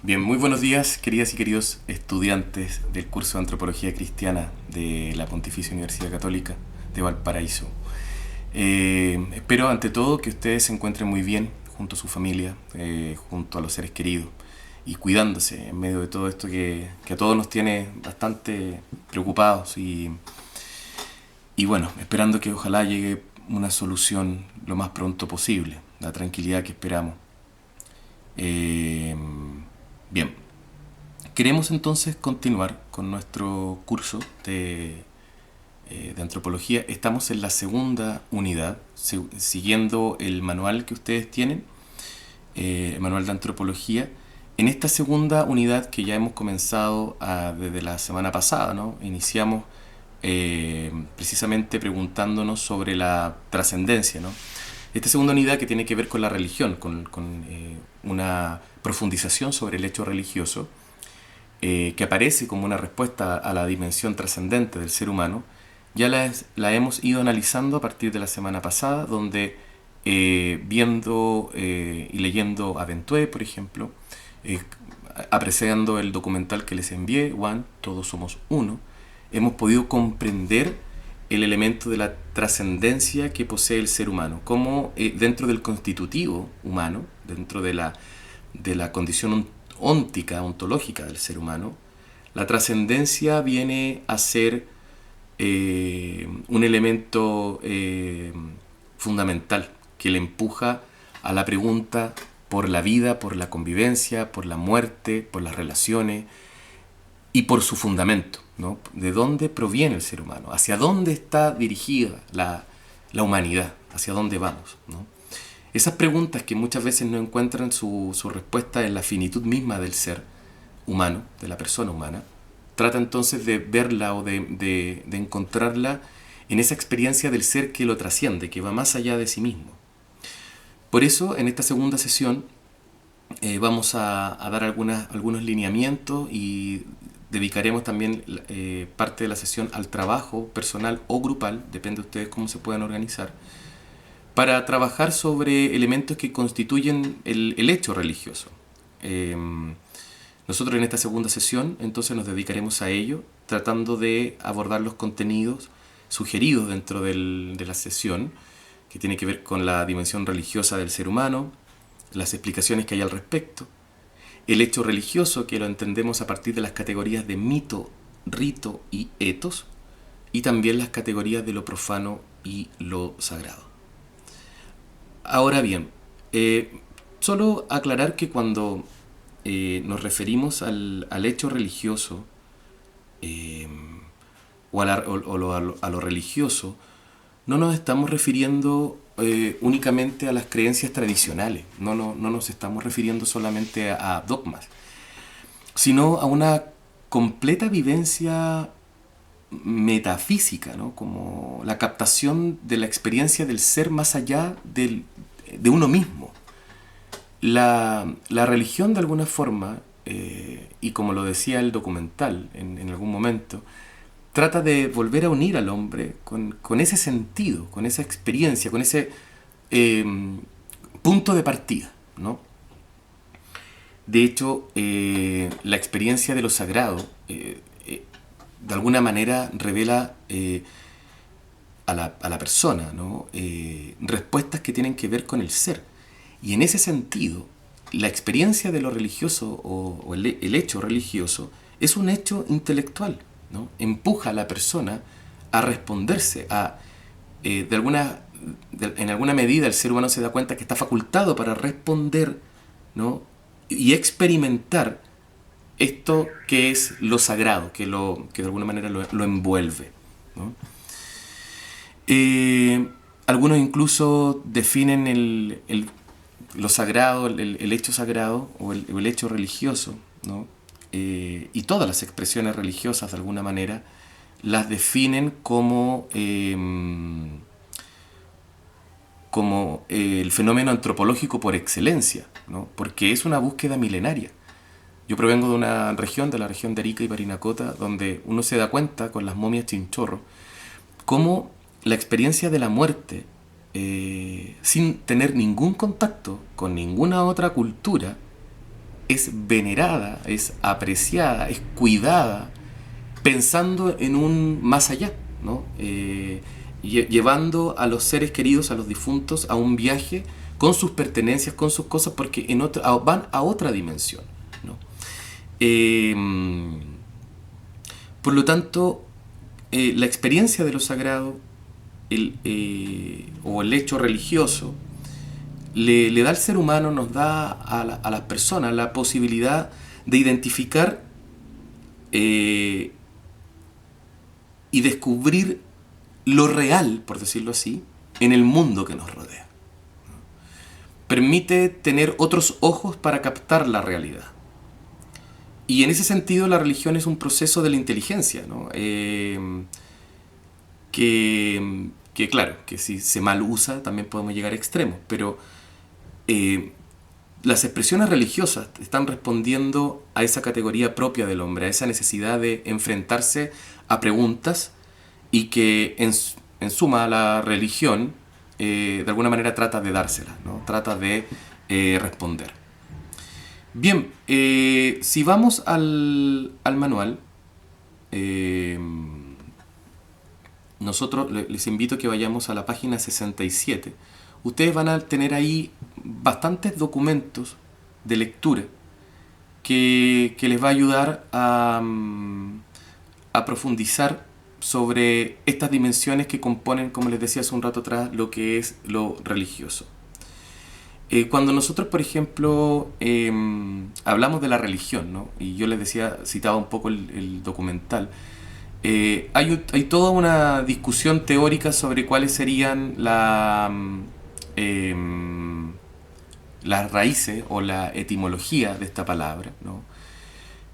Bien, muy buenos días, queridas y queridos estudiantes del curso de Antropología Cristiana de la Pontificia Universidad Católica de Valparaíso. Espero ante todo que ustedes se encuentren muy bien junto a su familia, junto a los seres queridos y cuidándose en medio de todo esto que a todos nos tiene bastante preocupados y bueno, esperando que ojalá llegue una solución lo más pronto posible, la tranquilidad que esperamos. Eh, Bien, queremos entonces continuar con nuestro curso de antropología. Estamos en la segunda unidad, siguiendo el manual que ustedes tienen, el manual de antropología. En esta segunda unidad que ya hemos comenzado desde la semana pasada, ¿no? Iniciamos precisamente preguntándonos sobre la trascendencia, ¿no? Esta segunda unidad que tiene que ver con la religión, con una profundización sobre el hecho religioso, que aparece como una respuesta a la dimensión trascendente del ser humano, ya la hemos ido analizando a partir de la semana pasada, donde viendo y leyendo a Ventue, por ejemplo, eh, apreciando el documental que les envié, One, Todos Somos Uno, hemos podido comprender el elemento de la trascendencia que posee el ser humano, como dentro del constitutivo humano, dentro de la condición óntica, ontológica del ser humano, la trascendencia viene a ser un elemento fundamental que le empuja a la pregunta por la vida, por la convivencia, por la muerte, por las relaciones y por su fundamento, ¿no? ¿De dónde proviene el ser humano? ¿Hacia dónde está dirigida la humanidad? ¿Hacia dónde vamos? ¿No? Esas preguntas que muchas veces no encuentran su respuesta en la finitud misma del ser humano, de la persona humana, trata entonces de verla o de encontrarla en esa experiencia del ser que lo trasciende, que va más allá de sí mismo. Por eso, en esta segunda sesión, vamos a dar algunos lineamientos y dedicaremos también parte de la sesión al trabajo personal o grupal, depende de ustedes cómo se puedan organizar, para trabajar sobre elementos que constituyen el hecho religioso. Eh, Nosotros en esta segunda sesión entonces nos dedicaremos a ello, tratando de abordar los contenidos sugeridos dentro de la sesión, que tiene que ver con la dimensión religiosa del ser humano, las explicaciones que hay al respecto, el hecho religioso, que lo entendemos a partir de las categorías de mito, rito y etos, y también las categorías de lo profano y lo sagrado. Ahora bien, solo aclarar que cuando nos referimos al hecho religioso eh, o a lo religioso, no nos estamos refiriendo únicamente a las creencias tradicionales, no nos estamos refiriendo solamente a dogmas, sino a una completa vivencia metafísica, ¿no? Como la captación de la experiencia del ser más allá de uno mismo. La religión de alguna forma, y como lo decía el documental en algún momento, trata de volver a unir al hombre con ese sentido, con esa experiencia, con ese eh, punto de partida, ¿no? De hecho, la experiencia de lo sagrado de alguna manera revela a la persona, ¿no? Respuestas que tienen que ver con el ser. Y en ese sentido, la experiencia de lo religioso o el hecho religioso es un hecho intelectual, ¿no? Empuja a la persona a responderse, en alguna medida el ser humano se da cuenta que está facultado para responder, ¿no? Y experimentar esto que es lo sagrado, que de alguna manera lo envuelve, ¿no? Algunos incluso definen lo sagrado, el hecho sagrado o el hecho religioso, ¿no? Y todas las expresiones religiosas de alguna manera las definen como el fenómeno antropológico por excelencia, ¿no? Porque es una búsqueda milenaria. Yo provengo de una región, de la región de Arica y Parinacota, donde uno se da cuenta con las momias chinchorro cómo la experiencia de la muerte, sin tener ningún contacto con ninguna otra cultura, es venerada, es apreciada, es cuidada, pensando en un más allá, ¿no? Llevando a los seres queridos, a los difuntos, a un viaje con sus pertenencias, con sus cosas, porque van a otra dimensión, ¿no? Eh, por lo tanto, la experiencia de lo sagrado o el hecho religioso le da al ser humano, nos da a las personas la posibilidad de identificar y descubrir lo real, por decirlo así, en el mundo que nos rodea. Permite tener otros ojos para captar la realidad. Y en ese sentido la religión es un proceso de la inteligencia, ¿no? Que claro, que si se mal usa también podemos llegar a extremos, pero las expresiones religiosas están respondiendo a esa categoría propia del hombre, a esa necesidad de enfrentarse a preguntas, y que en suma la religión de alguna manera trata de dárselas, ¿no? Trata de responder. Bien, si vamos al manual, nosotros les invito a que vayamos a la página 67. Ustedes van a tener ahí bastantes documentos de lectura que les va a ayudar a profundizar sobre estas dimensiones que componen, como les decía hace un rato atrás, lo que es lo religioso. Cuando nosotros, por ejemplo, hablamos de la religión, ¿no? Y yo les decía, citaba un poco el documental, hay toda una discusión teórica sobre cuáles serían las raíces o la etimología de esta palabra, ¿no?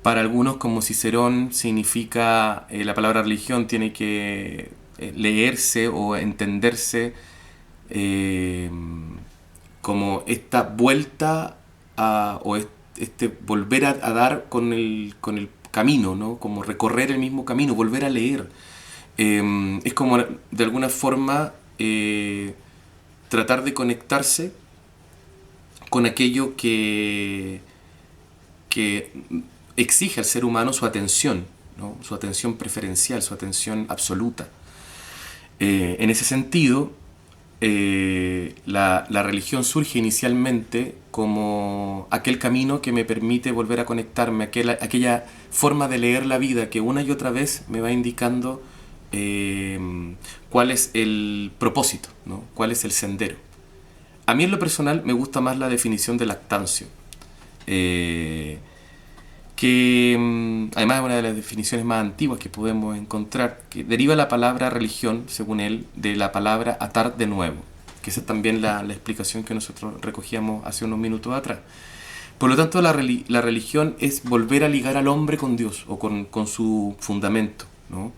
Para algunos, como Cicerón, significa, la palabra religión tiene que leerse o entenderse como esta vuelta o este volver a dar con el camino, ¿no? Como recorrer el mismo camino, volver a leer. Es como de alguna forma tratar de conectarse con aquello que exige al ser humano su atención, ¿no? Su atención preferencial, su atención absoluta. En ese sentido, la religión surge inicialmente como aquel camino que me permite volver a conectarme, aquella forma de leer la vida que una y otra vez me va indicando cuál es el propósito, ¿no? Cuál es el sendero. A mí en lo personal me gusta más la definición de Lactancio, que además es una de las definiciones más antiguas que podemos encontrar, que deriva la palabra religión, según él, de la palabra atar de nuevo, que esa es también la explicación que nosotros recogíamos hace unos minutos atrás. Por lo tanto, la religión es volver a ligar al hombre con Dios o con su fundamento, ¿no?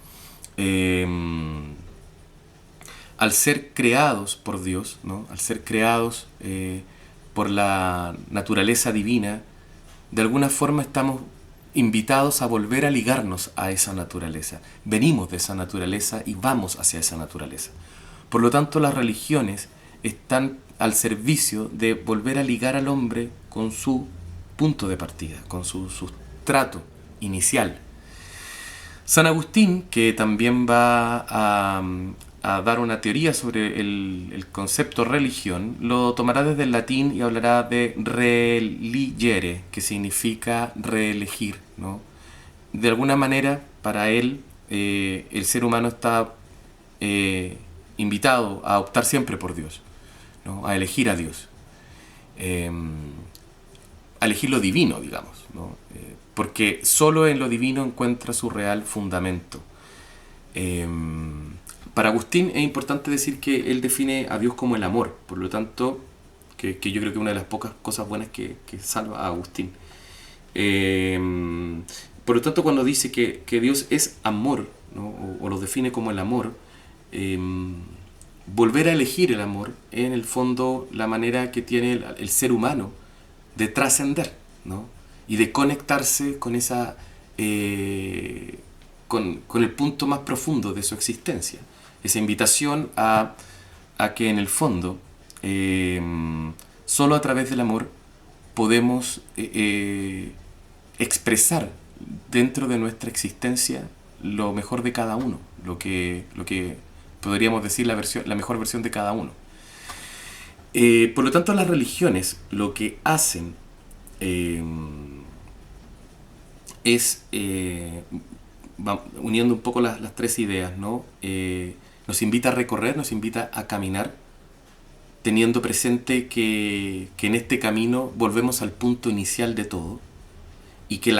Al ser creados por Dios, ¿no? Al ser creados por la naturaleza divina, de alguna forma estamos invitados a volver a ligarnos a esa naturaleza. Venimos de esa naturaleza y vamos hacia esa naturaleza. Por lo tanto, las religiones están al servicio de volver a ligar al hombre con su punto de partida, con su sustrato inicial. San Agustín, que también va a dar una teoría sobre el concepto religión, lo tomará desde el latín y hablará de religere, que significa reelegir, ¿no? De alguna manera, para él, el ser humano está invitado a optar siempre por Dios, ¿no? A elegir a Dios, a elegir lo divino, digamos, ¿no? Porque solo en lo divino encuentra su real fundamento. Para Agustín es importante decir que él define a Dios como el amor, por lo tanto, que yo creo que es una de las pocas cosas buenas que salva a Agustín. Por lo tanto, cuando dice que Dios es amor, ¿no? o lo define como el amor, volver a elegir el amor es en el fondo la manera que tiene el ser humano de trascender, ¿no? Y de conectarse con esa con el punto más profundo de su existencia. Esa invitación a que en el fondo solo a través del amor podemos expresar dentro de nuestra existencia lo mejor de cada uno, lo que podríamos decir la mejor versión de cada uno. Por lo tanto, las religiones lo que hacen es, uniendo un poco las tres ideas, ¿no? Nos invita a recorrer, nos invita a caminar, teniendo presente que en este camino volvemos al punto inicial de todo, y que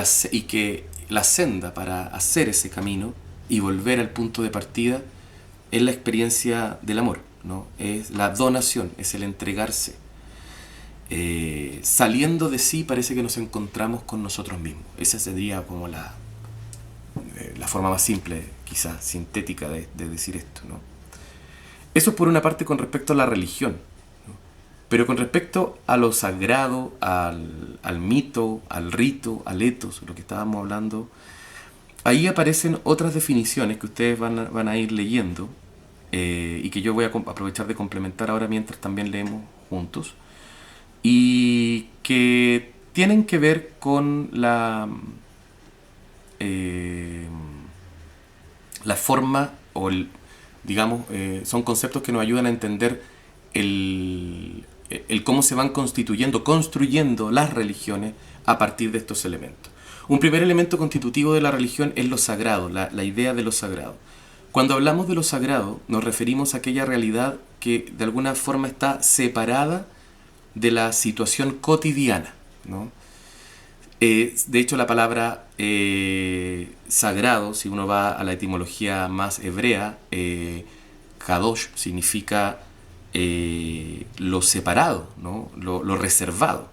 la senda para hacer ese camino y volver al punto de partida es la experiencia del amor, ¿no? Es la donación, es el entregarse. Saliendo de sí parece que nos encontramos con nosotros mismos. Esa sería como la forma más simple, quizás sintética de decir esto, ¿no? Eso es por una parte con respecto a la religión, ¿no? Pero con respecto a lo sagrado, al mito, al rito, al ethos, lo que estábamos hablando, ahí aparecen otras definiciones que ustedes van a ir leyendo, y que yo voy a aprovechar de complementar ahora mientras también leemos juntos, y que tienen que ver con la forma o digamos, son conceptos que nos ayudan a entender el cómo se van construyendo las religiones a partir de estos elementos. Un primer elemento constitutivo de la religión es lo sagrado, la idea de lo sagrado. Cuando hablamos de lo sagrado, nos referimos a aquella realidad que de alguna forma está separada de la situación cotidiana, ¿no? De hecho, la palabra sagrado, si uno va a la etimología más hebrea, kadosh significa lo separado, ¿no? Lo reservado.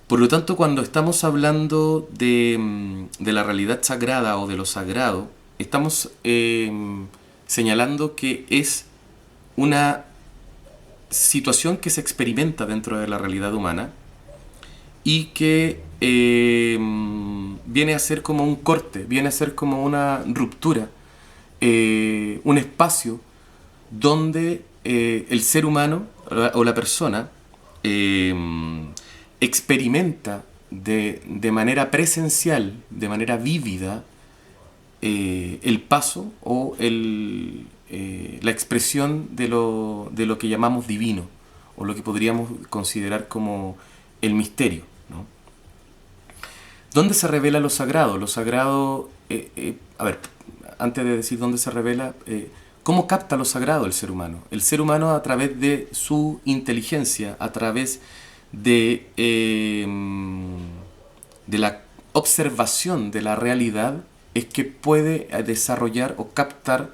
Por lo tanto, cuando estamos hablando de la realidad sagrada o de lo sagrado, estamos señalando que es una situación que se experimenta dentro de la realidad humana y que viene a ser como un corte, viene a ser como una ruptura, un espacio donde el ser humano o la persona experimenta de manera presencial, de manera vívida, el paso o la expresión de lo que llamamos divino, o lo que podríamos considerar como el misterio, ¿no? ¿Dónde se revela lo sagrado? Lo sagrado, a ver, antes de decir dónde se revela, ¿cómo capta lo sagrado el ser humano? El ser humano, a través de su inteligencia, a través de la observación de la realidad, es que puede desarrollar o captar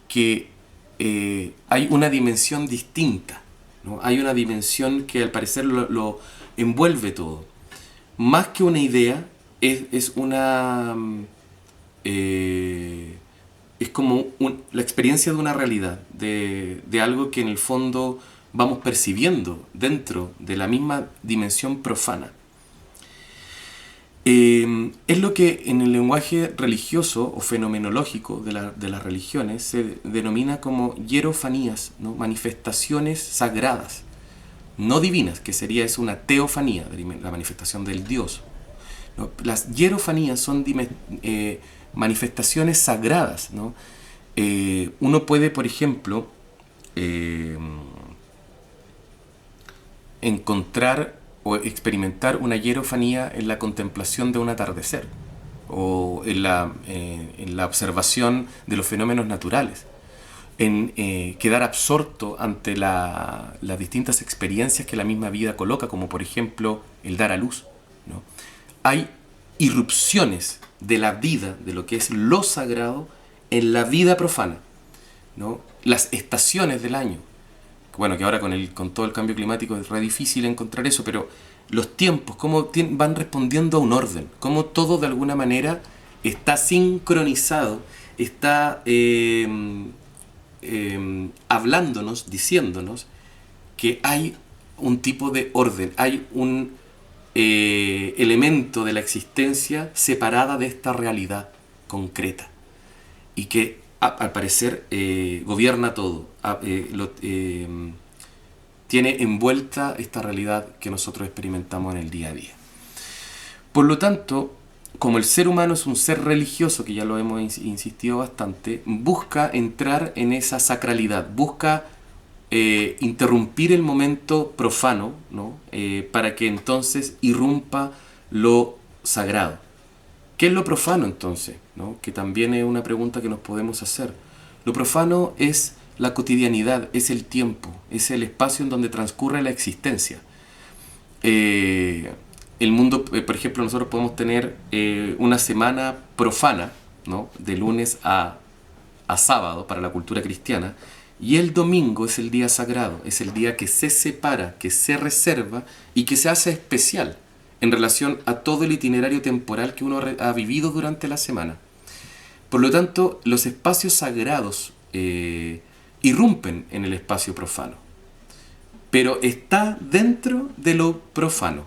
que hay una dimensión distinta, ¿no? Hay una dimensión que al parecer lo envuelve todo. Más que una idea, es como la experiencia de una realidad, de algo que en el fondo vamos percibiendo dentro de la misma dimensión profana. Es lo que en el lenguaje religioso o fenomenológico de las religiones se denomina como hierofanías, ¿no? Manifestaciones sagradas, no divinas, que es una teofanía, la manifestación del Dios, ¿no? Las hierofanías son manifestaciones sagradas, ¿no? Uno puede, por ejemplo, encontrar o experimentar una hierofanía en la contemplación de un atardecer o en la observación de los fenómenos naturales, en quedar absorto ante las distintas experiencias que la misma vida coloca, como por ejemplo el dar a luz, ¿no? Hay irrupciones de la vida, de lo que es lo sagrado, en la vida profana, ¿no? Las estaciones del año. Bueno, que ahora con todo el cambio climático es re difícil encontrar eso, pero los tiempos, cómo van respondiendo a un orden, cómo todo de alguna manera está sincronizado, está hablándonos, diciéndonos que hay un tipo de orden, hay un elemento de la existencia separada de esta realidad concreta y que al parecer gobierna todo, tiene envuelta esta realidad que nosotros experimentamos en el día a día. Por lo tanto, como el ser humano es un ser religioso, que ya lo hemos insistido bastante, busca entrar en esa sacralidad, busca interrumpir el momento profano, ¿no? Para que entonces irrumpa lo sagrado. ¿Qué es lo profano entonces? ¿No? Que también es una pregunta que nos podemos hacer. Lo profano es la cotidianidad, es el tiempo, es el espacio en donde transcurre la existencia. El mundo, por ejemplo, nosotros podemos tener una semana profana, ¿no? De lunes a sábado para la cultura cristiana, y el domingo es el día sagrado, es el día que se separa, que se reserva y que se hace especial en relación a todo el itinerario temporal que uno ha vivido durante la semana. Por lo tanto, los espacios sagrados irrumpen en el espacio profano, pero está dentro de lo profano,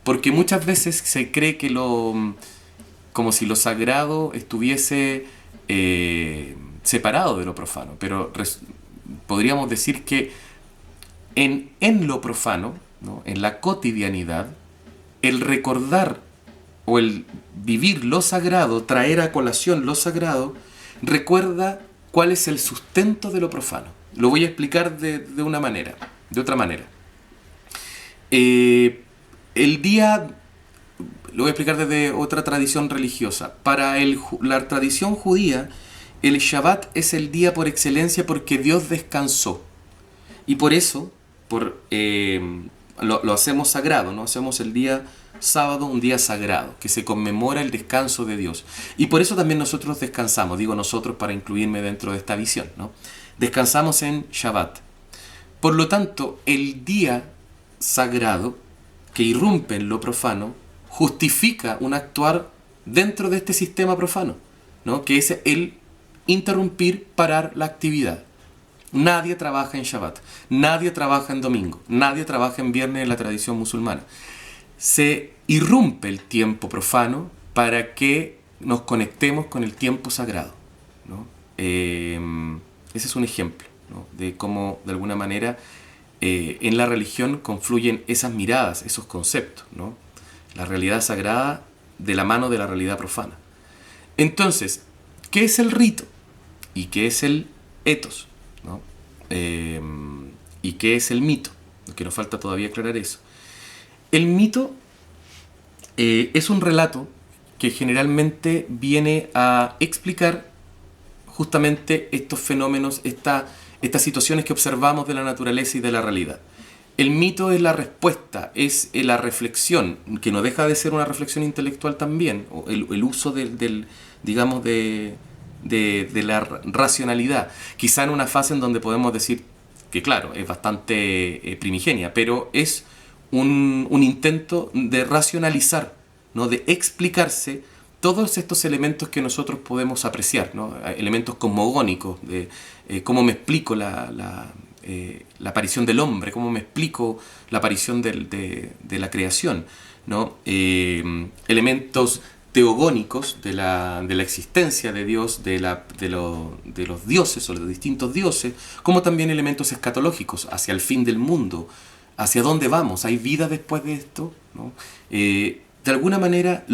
porque muchas veces se cree que como si lo sagrado estuviese separado de lo profano, pero podríamos decir que en lo profano, ¿no? En la cotidianidad, el recordar o el vivir lo sagrado, traer a colación lo sagrado, recuerda cuál es el sustento de lo profano. Lo voy a explicar de otra manera. El día, lo voy a explicar desde otra tradición religiosa. Para la tradición judía, el Shabbat es el día por excelencia porque Dios descansó. Y por eso lo hacemos sagrado, ¿no? Hacemos el día sábado un día sagrado, que se conmemora el descanso de Dios. Y por eso también nosotros descansamos, digo nosotros para incluirme dentro de esta visión, ¿no? Descansamos en Shabbat. Por lo tanto, el día sagrado que irrumpe en lo profano justifica un actuar dentro de este sistema profano, ¿no? Que es el interrumpir, parar la actividad. Nadie trabaja en Shabbat, nadie trabaja en domingo, nadie trabaja en viernes en la tradición musulmana. Se irrumpe el tiempo profano para que nos conectemos con el tiempo sagrado, ¿no? Ese es un ejemplo, ¿no? De cómo de alguna manera en la religión confluyen esas miradas, esos conceptos, ¿no? La realidad sagrada de la mano de la realidad profana. Entonces, ¿qué es el rito? ¿Y qué es el ethos? ¿No? ¿Y qué es el mito? Que nos falta todavía aclarar eso. El mito es un relato que generalmente viene a explicar justamente estos fenómenos, estas situaciones que observamos de la naturaleza y de la realidad. El mito es la respuesta, es la reflexión, que no deja de ser una reflexión intelectual también, o el uso digamos, de la racionalidad. Quizá en una fase en donde podemos decir que, claro, es bastante primigenia, pero es un intento de racionalizar, ¿no? De explicarse todos estos elementos que nosotros podemos apreciar, ¿no? Elementos cosmogónicos, de cómo me explico la aparición del hombre, cómo me explico la aparición de la creación, ¿no? Elementos teogónicos de la existencia de Dios, de los dioses o de los distintos dioses, como también elementos escatológicos hacia el fin del mundo, hacia dónde vamos, ¿hay vida después de esto? ¿No? De alguna manera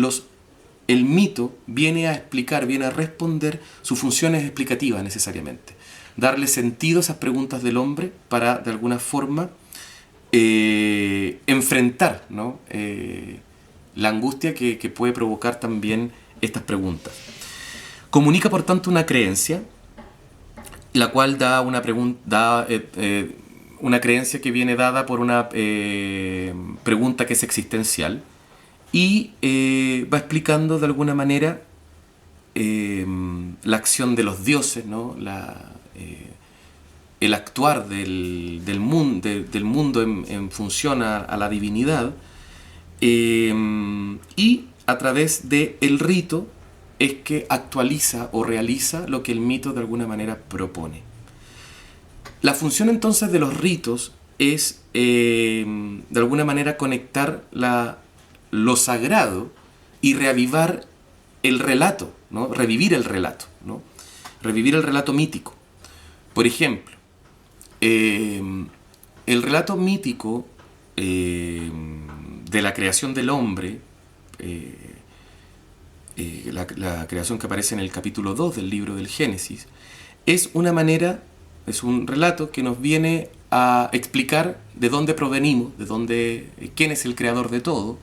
el mito viene a explicar, viene a responder sus funciones explicativas necesariamente, darle sentido a esas preguntas del hombre para de alguna forma enfrentar, ¿no? La angustia que puede provocar también estas preguntas. Comunica por tanto una creencia, la cual da una creencia que viene dada por una pregunta que es existencial y va explicando de alguna manera la acción de los dioses, ¿no? El actuar del mundo en función a la divinidad, y a través del rito es que actualiza o realiza lo que el mito de alguna manera propone. La función entonces de los ritos es de alguna manera conectar lo sagrado y reavivar el relato, ¿no? Revivir el relato, ¿no? Revivir el relato mítico. Por ejemplo, el relato mítico de la creación del hombre, la creación que aparece en el capítulo 2 del libro del Génesis, es una manera, es un relato que nos viene a explicar de dónde provenimos, quién es el creador de todo,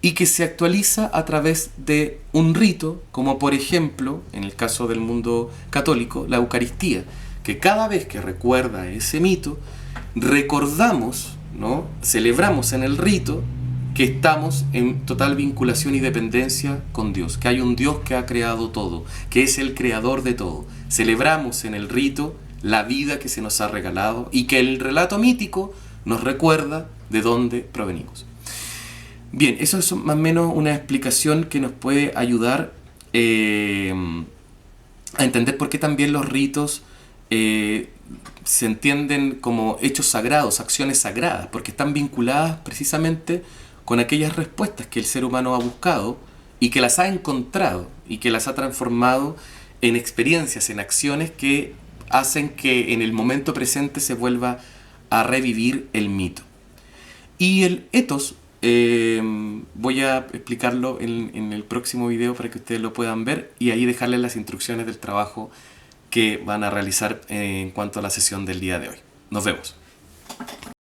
y que se actualiza a través de un rito, como por ejemplo, en el caso del mundo católico, la Eucaristía, que cada vez que recuerda ese mito, recordamos, ¿no? Celebramos en el rito que estamos en total vinculación y dependencia con Dios, que hay un Dios que ha creado todo, que es el creador de todo. Celebramos en el rito la vida que se nos ha regalado y que el relato mítico nos recuerda de dónde provenimos. Bien, eso es más o menos una explicación que nos puede ayudar a entender por qué también los ritos se entienden como hechos sagrados, acciones sagradas, porque están vinculadas precisamente con aquellas respuestas que el ser humano ha buscado y que las ha encontrado y que las ha transformado en experiencias, en acciones que hacen que en el momento presente se vuelva a revivir el mito. Y el ethos, voy a explicarlo en el próximo video para que ustedes lo puedan ver y ahí dejarles las instrucciones del trabajo que van a realizar en cuanto a la sesión del día de hoy. Nos vemos.